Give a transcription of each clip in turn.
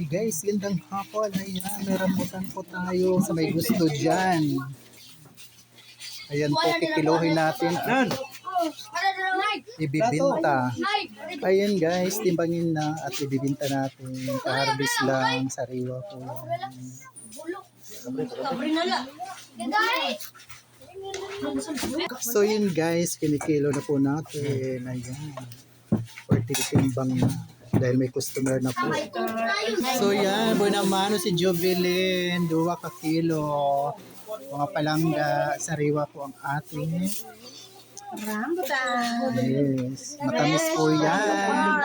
Hey guys, gandang hapon. Ayan, may rambutan po tayo sa may gusto dyan. Ayan po, kikiluhin natin at ibibinta. Ayan guys, timbangin na at ibibinta natin. Ka-harvest lang, sariwa po yan. So yun guys, kinikilo na po natin. Ayan, for titimbang na. Dahil may customer na po. So yan, bunamano si Jovelyn, 2 kilo. Mga palangga, sariwa po ang ating rambutan. yes, matamis po yan.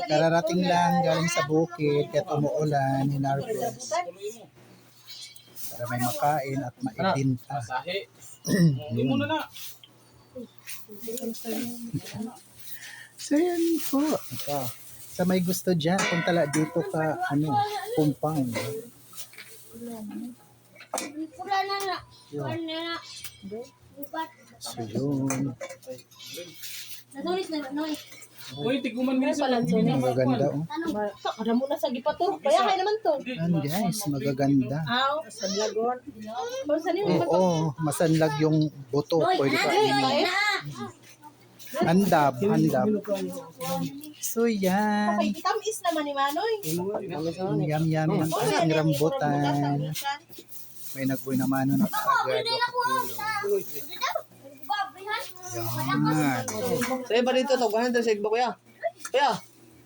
Kararating lang galing sa bukid, kaya umuulan, hinarvest. Para may makain at maibinta. So yan po. Sa may gusto dyan, kung tala dito ka, compound. So yun. Uy, tiguman mo sa Magaganda oh. Ada mo na sa gipato. Kaya kayo naman to. Yan guys, magaganda. Aw, sa lagon. Saan yun? Oo, masanlag yung buto. Pwede pa handab. So yan. Okay, tamis naman ni Manoy. Ang yum-yum ng ating rambutan. May nagboy na mano na kaagad. Yan. Sa iba dito to, 100 sa igba kuya. Kuya,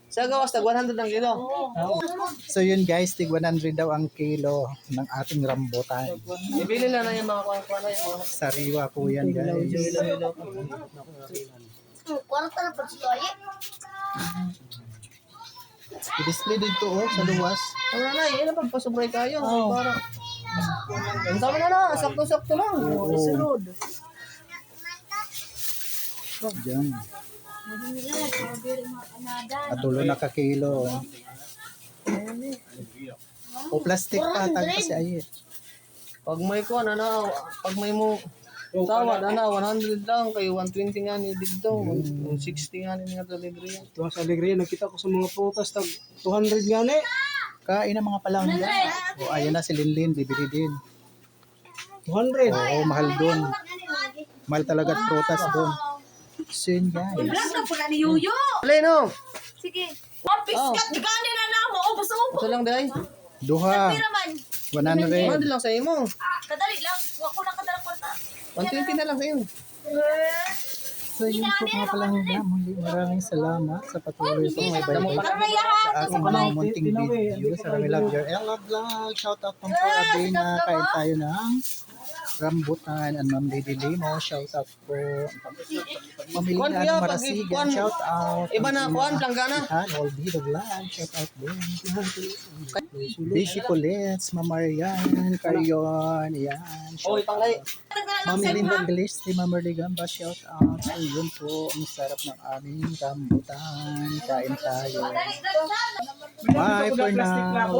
sa gawas tag 100 ang kilo. So yun guys, tig 100 daw ang kilo ng ating rambutan. Ibili lang na yung mga kuha na yung mga Sariwa po yan guys. I-display dito oh, sa luwas. Ano na, yun ang pagpasubray kayo. Para. Ang tama na, sakto-sakto lang. Oo. Diyan. At tulo na kakilo. O plastic pa, tag pa si Ayet. Pag may kuha na, pag may mo tawad, 100 lang, kayo 120 nga ni dito, 160 nga ni nga to libre. Tuwa sa alegria, nakita ko sa mga prutas, tag 200 gani. Kain ang mga palangga. O ayan na si Linlin, bibili din. 200. Oo, mahal doon. Mahal talaga at prutas doon. So yun guys. Vlog na po na ni Yuyo. Alay no! Sige. Piskat, gani na na mo. Ubo-ubo. Ito lang day. Duha. Naman. 100. 100 lang sa imo. Kadali lang. Wako lang kadala kwarta. 120 na lang sa iyo. So yun po mga palangga. Muli maraming salamat sa patuloy po may bayabay sa ating mga munting video. Sa Rami Love Your Ella Vlog. Shout out po po Adina. Kain tayo ng rambutan and Ma'am Lady Limo. Shout out po. Pamilya ng Marasigan. Shout out. Iba na kuan planggana. All be the vlog. Shout out din. Bishi Colets, Ma'am Marian, Carion, yan. Oy, panglay. Ma'am Linda Gliste, Ma'am Merly Gamba, shout out. So yun po, ang sarap ng aming rambutan. Kain tayo. Bye for now.